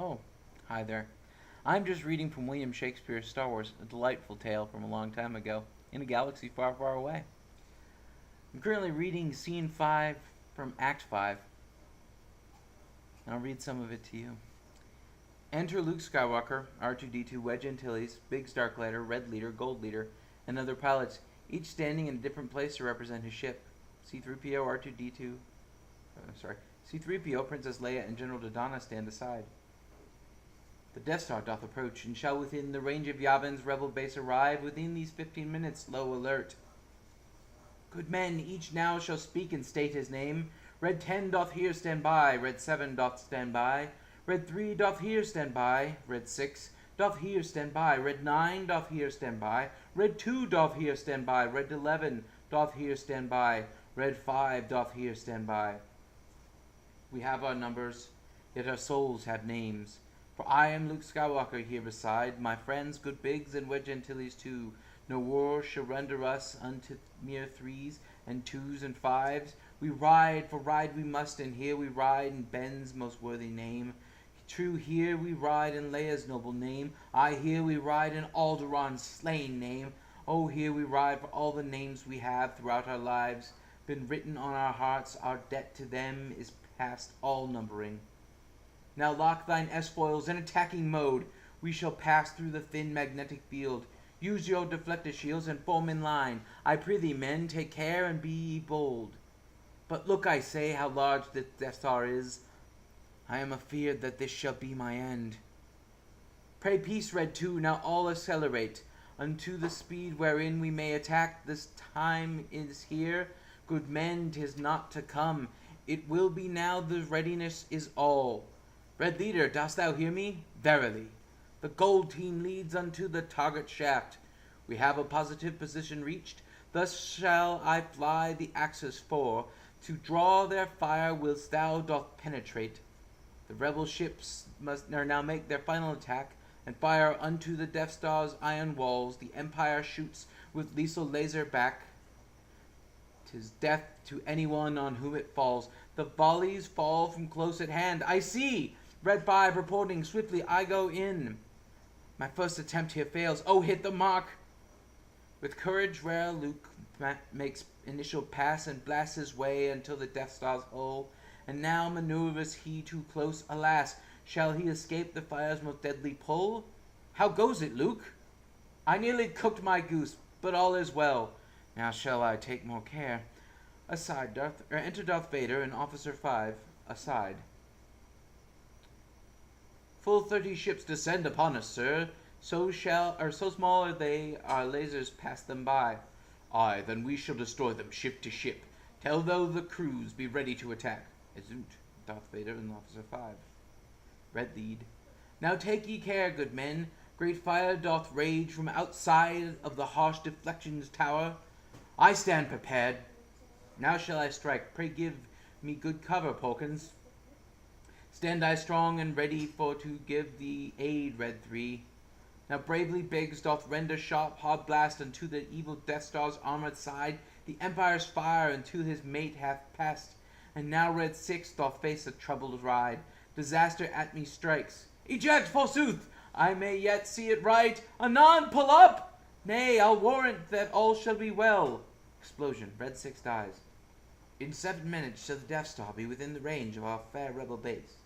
Oh, hi there. I'm just reading from William Shakespeare's Star Wars, a delightful tale from a long time ago, in a galaxy far, far away. I'm currently reading Scene 5 from Act 5, and I'll read some of it to you. Enter Luke Skywalker, R2-D2, Wedge Antilles, Biggs Darklighter, Red Leader, Gold Leader, and other pilots, each standing in a different place to represent his ship. C-3PO, R2-D2, C-3PO, Princess Leia, and General Dodonna stand aside. The Death Star doth approach, and shall within the range of Yavin's rebel base arrive within these 15 minutes. Low alert. Good men, each now shall speak and state his name. Red 10 doth here stand by, Red 7 doth stand by, Red 3 doth here stand by, Red 6 doth here stand by, Red 9 doth here stand by, Red 2 doth here stand by, Red 11 doth here stand by, Red 5 doth here stand by. We have our numbers, yet our souls have names. For I am Luke Skywalker here beside my friends, good Biggs and Wedge Antilles too. No war shall render us unto mere 3s and 2s and 5s. We ride, for ride we must, and here we ride in Ben's most worthy name. True, here we ride in Leia's noble name. Aye, here we ride in Alderaan's slain name. Oh, here we ride for all the names we have throughout our lives been written on our hearts. Our debt to them is past all numbering. Now lock thine S-foils in attacking mode. We shall pass through the thin magnetic field. Use your deflector shields and form in line. I prithee, men, take care and be ye bold. But look, I say, how large this Death Star is. I am afeard that this shall be my end. Pray peace, Red 2, now all accelerate unto the speed wherein we may attack. This time is here. Good men, 'tis not to come. It will be now, the readiness is all. Red Leader, dost thou hear me? Verily. The gold team leads unto the target shaft. We have a positive position reached. Thus shall I fly the axis for, to draw their fire whilst thou doth penetrate. The rebel ships must now make their final attack, and fire unto the Death Star's iron walls. The Empire shoots with lethal laser back. 'Tis death to anyone on whom it falls. The volleys fall from close at hand. I see! Red 5 reporting swiftly. I go in. My first attempt here fails. Oh, hit the mark! With courage rare, Luke makes initial pass and blasts his way until the Death Star's hull. And now maneuvers he too close. Alas, shall he escape the fire's most deadly pull? How goes it, Luke? I nearly cooked my goose, but all is well. Now shall I take more care. Aside, enter Darth Vader and Officer 5. Aside. Full 30 ships descend upon us, sir. So small are they, our lasers pass them by. Aye, then we shall destroy them ship to ship. Tell thou the crews be ready to attack. Azut, Darth Vader and Officer 5. Red Lead. Now take ye care, good men. Great fire doth rage from outside of the harsh deflections tower. I stand prepared. Now shall I strike. Pray give me good cover, Porkins. Stand I strong and ready for to give thee aid, Red 3. Now bravely Biggs doth render sharp hard blast unto the evil Death Star's armored side. The Empire's fire unto his mate hath passed, and now Red 6 doth face a troubled ride. Disaster at me strikes. Eject, forsooth! I may yet see it right. Anon, pull up! Nay, I'll warrant that all shall be well. Explosion. Red 6 dies. In 7 minutes shall the Death Star be within the range of our fair rebel base.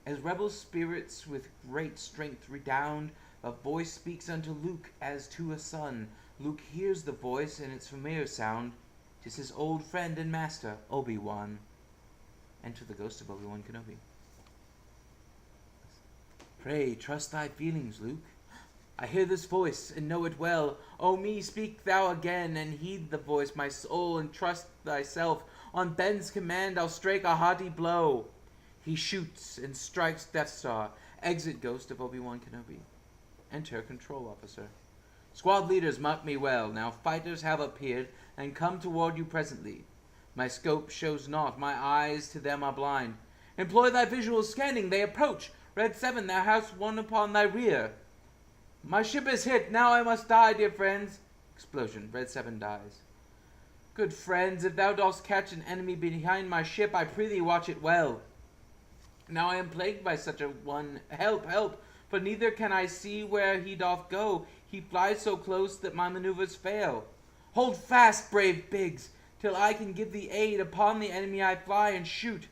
As rebel spirits with great strength redound, a voice speaks unto Luke as to a son. Luke hears the voice in its familiar sound. 'Tis his old friend and master, Obi-Wan. Enter the ghost of Obi-Wan Kenobi. Pray, trust thy feelings, Luke. I hear this voice, and know it well. O me, speak thou again, and heed the voice, my soul, and trust thyself. On Ben's command I'll strike a hearty blow. He shoots and strikes Death Star. Exit ghost of Obi-Wan Kenobi. Enter control officer. Squad leaders, mark me well. Now fighters have appeared, and come toward you presently. My scope shows naught, my eyes to them are blind. Employ thy visual scanning, they approach. Red 7, thou hast one upon thy rear. My ship is hit, now I must die, dear friends. Explosion. Red 7 dies. Good friends, if thou dost catch an enemy behind my ship, I prithee watch it well. Now I am plagued by such a one. Help, help! For neither can I see where he doth go. He flies so close that my maneuvers fail. Hold fast, brave Biggs, till I can give thee aid. Upon the enemy I fly and shoot.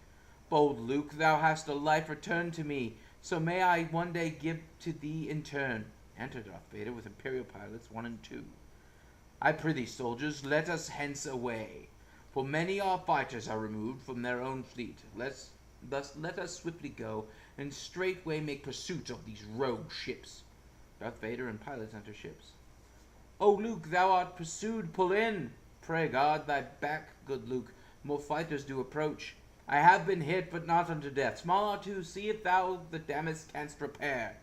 Bold Luke, thou hast a life returned to me, so may I one day give to thee in turn. Enter Darth Vader with Imperial pilots 1 and 2. I prithee, soldiers, let us hence away, for many our fighters are removed from their own fleet. Thus let us swiftly go, and straightway make pursuit of these rogue ships. Darth Vader and pilots enter ships. O Luke, thou art pursued, pull in. Pray God thy back, good Luke, more fighters do approach. I have been hit, but not unto death. Small R2, see if thou the damage canst repair.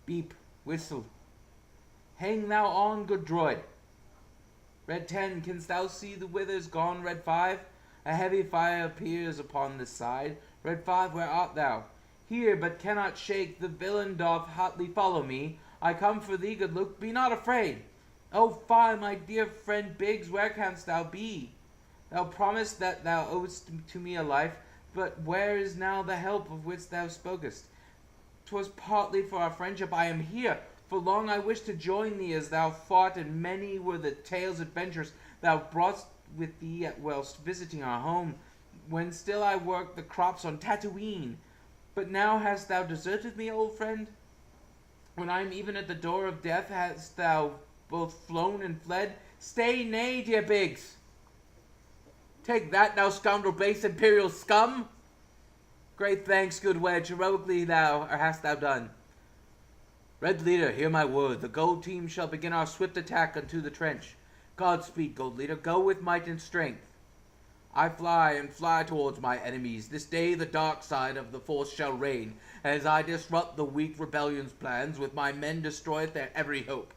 Beep, whistle. Hang thou on, good droid. Red 10, canst thou see the withers gone? Red 5, a heavy fire appears upon this side. Red 5, where art thou? Here, but cannot shake. The villain doth hotly follow me. I come for thee, good Luke, be not afraid. O fie, my dear friend Biggs, where canst thou be? Thou promised that thou owest to me a life, but where is now the help of which thou spokest? 'Twas partly for our friendship I am here. For long I wished to join thee as thou fought, and many were the tales adventures thou broughtst with thee whilst visiting our home, when still I worked the crops on Tatooine. But now hast thou deserted me, old friend? When I am even at the door of death, hast thou both flown and fled? Stay, nay, dear Biggs. Take that, thou scoundrel base imperial scum. Great thanks, good wedge, heroically hast thou done. Red leader, hear my word. The gold team shall begin our swift attack unto the trench. Godspeed, gold leader, go with might and strength. I fly and fly towards my enemies. This day the dark side of the force shall reign, as I disrupt the weak rebellion's plans. With my men destroyeth their every hope.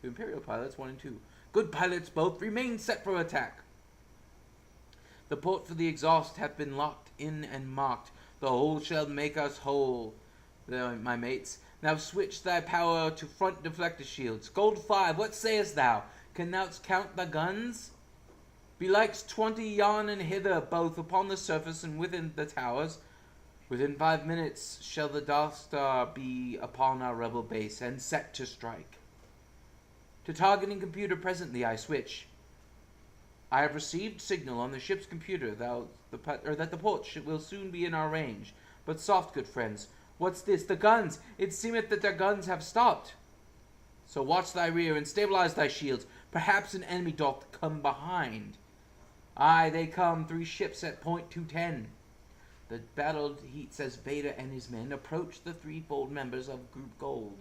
To Imperial pilots 1 and 2. Good pilots both, remain set for attack. The port for the exhaust hath been locked in and marked. The whole shall make us whole, my mates. Now switch thy power to front deflector shields. Gold 5, what sayest thou? Can thou count the guns? Belikes 20 yon and hither, both upon the surface and within the towers. Within 5 minutes shall the Darth Star be upon our rebel base, and set to strike. To targeting computer presently I switch. I have received signal on the ship's computer that the port will soon be in our range. But soft, good friends, what's this? The guns! It seemeth that their guns have stopped. So watch thy rear and stabilize thy shields. Perhaps an enemy doth come behind. Aye, they come, 3 ships at point 210. The battle heats as Vader and his men approach the threefold members of Group Gold.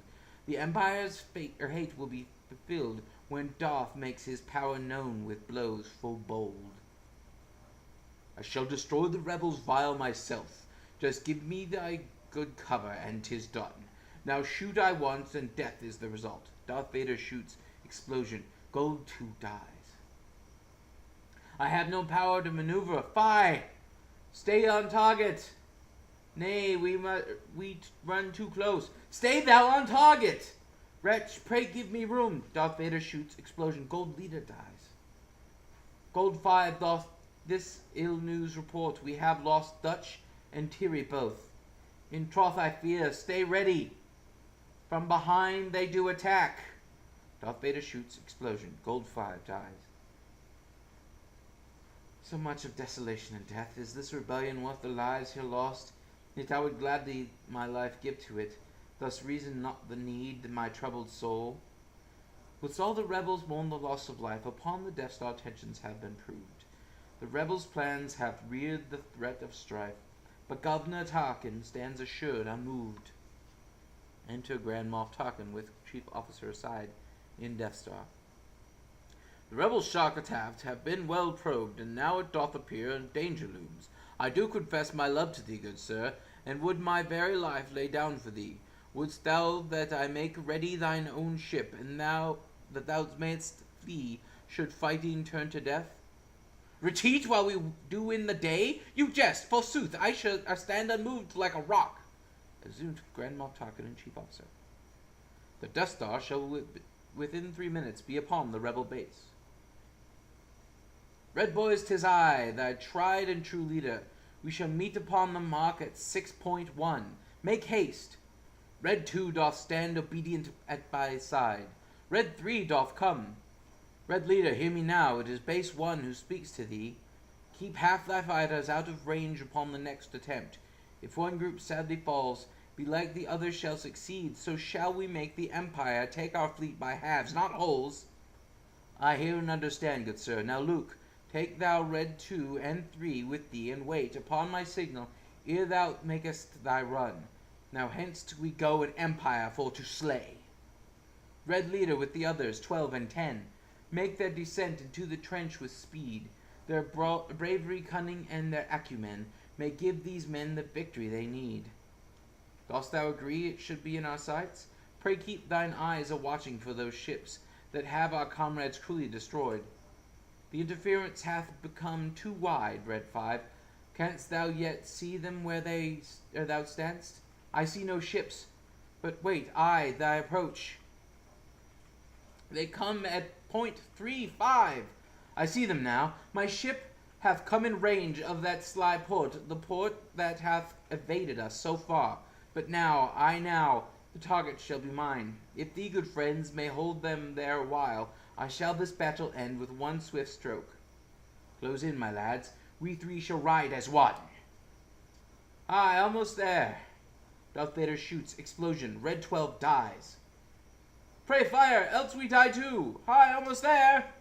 The Empire's fate or hate will be fulfilled when Darth makes his power known with blows full bold. I shall destroy the rebels vile myself. Just give me thy good cover, and 'tis done. Now shoot I once, and death is the result. Darth Vader shoots. Explosion. Gold 2 dies. I have no power to maneuver. Fie! Stay on target. Nay, we run too close. Stay thou on target! Wretch, pray give me room. Darth Vader shoots. Explosion. Gold leader dies. Gold 5 doth this ill news report. We have lost Dutch and Thierry both. In troth I fear. Stay ready. From behind they do attack. Darth Vader shoots. Explosion. Gold 5 dies. So much of desolation and death. Is this rebellion worth the lives here lost? Yet I would gladly my life give to it. Thus reason not the need, my troubled soul. Whilst all the rebels mourn the loss of life, upon the Death Star tensions have been proved. The rebels' plans have reared the threat of strife, but Governor Tarkin stands assured, unmoved. Enter Grand Moff Tarkin with Chief Officer aside in Death Star. The rebels' shock attacks have been well probed, and now it doth appear danger looms. I do confess my love to thee, good sir, and would my very life lay down for thee. Wouldst thou that I make ready thine own ship, and that thou mayest flee, should fighting turn to death? Retreat while we do win the day? You jest, forsooth, I shall stand unmoved like a rock. Assumed Grand Moff Tarkin and Chief Officer. The Death Star shall within 3 minutes be upon the rebel base. Red boys, 'tis I, thy tried and true leader. We shall meet upon the mark at 6.1. Make haste. Red 2 doth stand obedient at thy side. Red 3 doth come. Red leader, hear me now. It is base 1 who speaks to thee. Keep half thy fighters out of range upon the next attempt. If one group sadly falls, belike the other shall succeed. So shall we make the empire take our fleet by halves, not wholes. I hear and understand, good sir. Now, Luke, take thou Red 2 and 3 with thee, and wait upon my signal ere thou makest thy run. Now hence we go an empire for to slay. Red leader with the others, 12 and 10, make their descent into the trench with speed. Their bravery, cunning, and their acumen may give these men the victory they need. Dost thou agree it should be in our sights? Pray keep thine eyes a-watching for those ships that have our comrades cruelly destroyed. The interference hath become too wide, Red 5. Canst thou yet see them where thou standst? I see no ships, but wait, thy approach. They come at .35. I see them now. My ship hath come in range of that sly port, the port that hath evaded us so far. But now, the target shall be mine. If thee, good friends, may hold them there a while, I shall this battle end with one swift stroke. Close in, my lads. We 3 shall ride as one. Aye, almost there. Darth Vader shoots. Explosion. Red 12 dies. Pray fire, else we die too. Aye, almost there.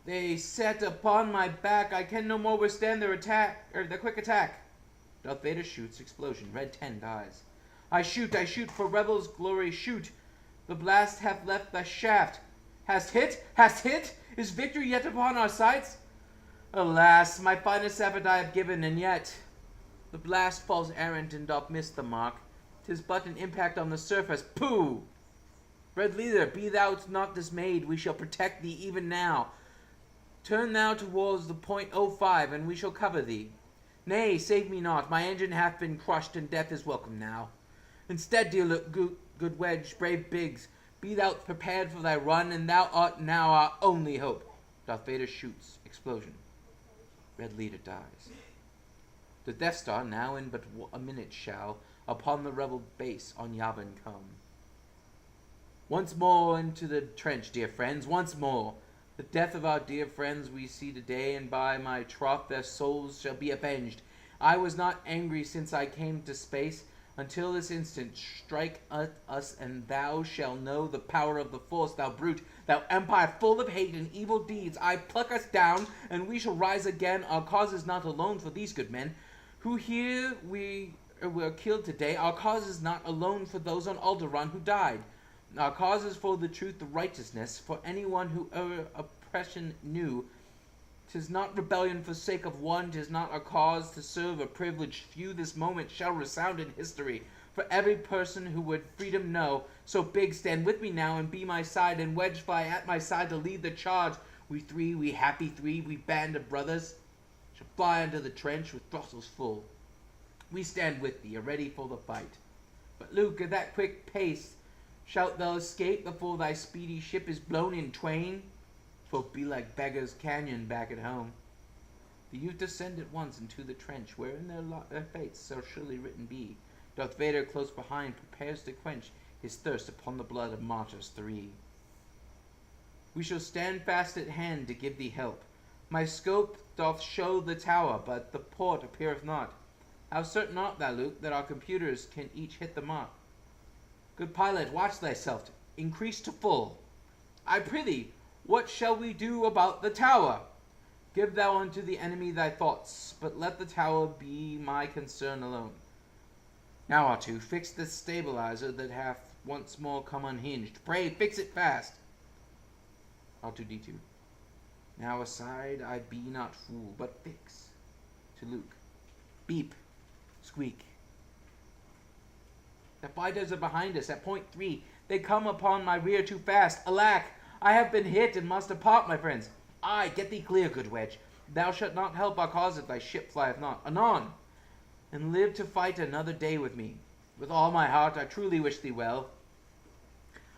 They set upon my back. I can no more withstand their quick attack. Darth Vader shoots. Explosion. Red 10 dies. I shoot, for rebels' glory, shoot. The blast hath left the shaft. Hast hit? Is victory yet upon our sights? Alas, my finest effort I have given, and yet the blast falls errant and doth miss the mark. 'Tis but an impact on the surface. Pooh! Red leader, be thou not dismayed. We shall protect thee even now. Turn thou towards the .05, and we shall cover thee. Nay, save me not. My engine hath been crushed, and death is welcome now. Instead, dear good Wedge, brave Biggs, be thou prepared for thy run, and thou art now our only hope. Darth Vader shoots. Explosion. Red leader dies. The Death Star, now in but a minute, shall upon the rebel base on Yavin come. Once more into the trench, dear friends, once more. The death of our dear friends we see today, and by my troth their souls shall be avenged. I was not angry since I came to space. Until this instant, strike at us, and thou shalt know the power of the Force, thou brute, thou empire full of hate and evil deeds. I pluck us down, and we shall rise again. Our cause is not alone for these good men, who here were killed today. Our cause is not alone for those on Alderaan who died. Our cause is for the truth, the righteousness, for anyone who oppression knew. 'Tis not rebellion for sake of one, 'tis not a cause to serve a privileged few. This moment shall resound in history for every person who would freedom know. So Big, stand with me now and be my side, and Wedge fly at my side to lead the charge. We 3, we happy 3, we band of brothers, shall fly into the trench with throttles full. We stand with thee, ready for the fight. But Luke, at that quick pace, shalt thou escape before thy speedy ship is blown in twain? 'Twill be like Beggar's Canyon back at home. The youth descend at once into the trench, wherein their fates shall surely written be. Darth Vader close behind prepares to quench his thirst upon the blood of martyrs 3. We shall stand fast at hand to give thee help. My scope doth show the tower, but the port appeareth not. How certain art thou, Luke, that our computers can each hit the mark? Good pilot, watch thyself. Increase to full. I prithee, what shall we do about the tower? Give thou unto the enemy thy thoughts, but let the tower be my concern alone. Now, R2, fix the stabilizer that hath once more come unhinged. Pray, fix it fast. R2-D2. Now aside, I be not fool, but fix. To Luke. Beep. Squeak. The fighters are behind us at .3. They come upon my rear too fast. Alack, I have been hit and must depart, my friends. Aye, get thee clear, good Wedge. Thou shalt not help our cause if thy ship flieth not. Anon, and live to fight another day with me. With all my heart, I truly wish thee well.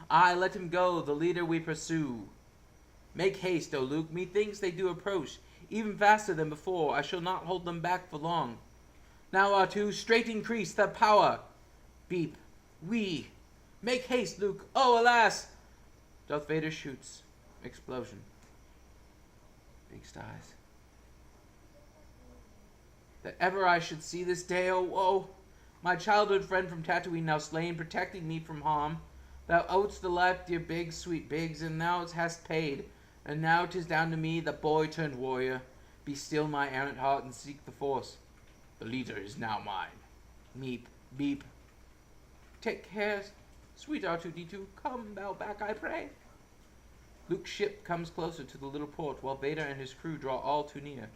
Aye, let him go, the leader we pursue. Make haste, O Luke, methinks they do approach. even faster than before. I shall not hold them back for long. Now, R2, straight increase the power. Beep. We. Make haste, Luke. Oh, alas! Darth Vader shoots. Explosion. Big stars. That ever I should see this day, oh woe! My childhood friend from Tatooine now slain, protecting me from harm. Thou owest the life, dear Biggs, sweet Biggs, and thou it hast paid. And now 'tis down to me, the boy turned warrior. Be still my errant heart and seek the Force. The leader is now mine. Meep, beep. Take care, sweet R2-D2. Come thou back, I pray. Luke's ship comes closer to the little port, while Vader and his crew draw all too near.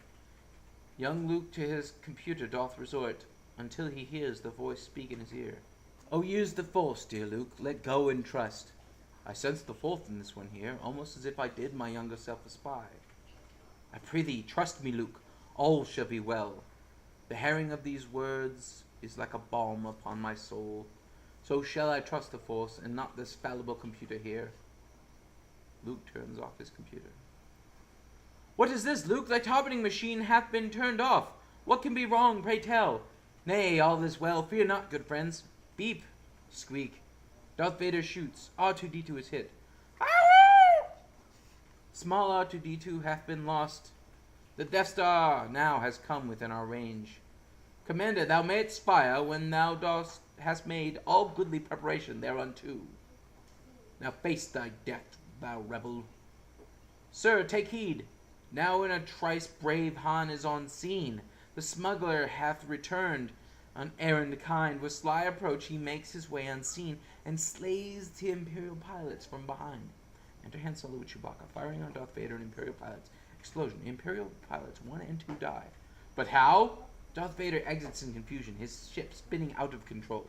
Young Luke to his computer doth resort, until he hears the voice speak in his ear. Oh, use the Force, dear Luke, let go and trust. I sense the Force in this one here, almost as if I did my younger self a spy. I prithee, trust me, Luke, all shall be well. The hearing of these words is like a balm upon my soul. So shall I trust the Force, and not this fallible computer here. Luke turns off his computer. What is this, Luke? Thy targeting machine hath been turned off. What can be wrong, pray tell? Nay, all is well. Fear not, good friends. Beep. Squeak. Darth Vader shoots. R2-D2 is hit. Small R2-D2 hath been lost. The Death Star now has come within our range. Commander, thou mayest fire when thou hast made all goodly preparation thereunto. Now face thy death, thou rebel. Sir, take heed. Now in a trice brave Han is on scene. The smuggler hath returned. On errand kind, with sly approach he makes his way unseen, and slays the Imperial pilots from behind. Enter Han Solo with Chewbacca, firing on Darth Vader and Imperial pilots. Explosion. Imperial pilots 1 and 2 die. But how? Darth Vader exits in confusion, his ship spinning out of control.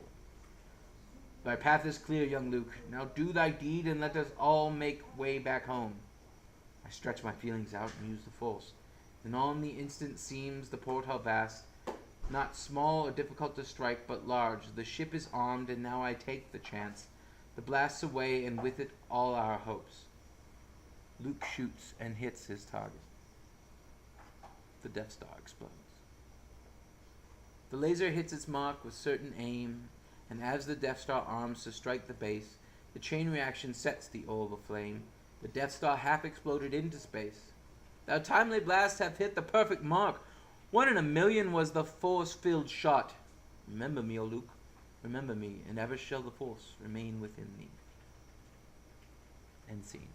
Thy path is clear, young Luke. Now do thy deed and let us all make way back home. I stretch my feelings out and use the Force. Then on the instant seems the portal vast, not small or difficult to strike, but large. The ship is armed, and now I take the chance. The blast's away, and with it all our hopes. Luke shoots and hits his target. The Death Star explodes. The laser hits its mark with certain aim, and as the Death Star arms to strike the base, the chain reaction sets the orb aflame. The Death Star half exploded into space. Thou timely blast hath hit the perfect mark. 1 in a million was the Force-filled shot. Remember me, O Luke. Remember me, and ever shall the Force remain within thee. End scene.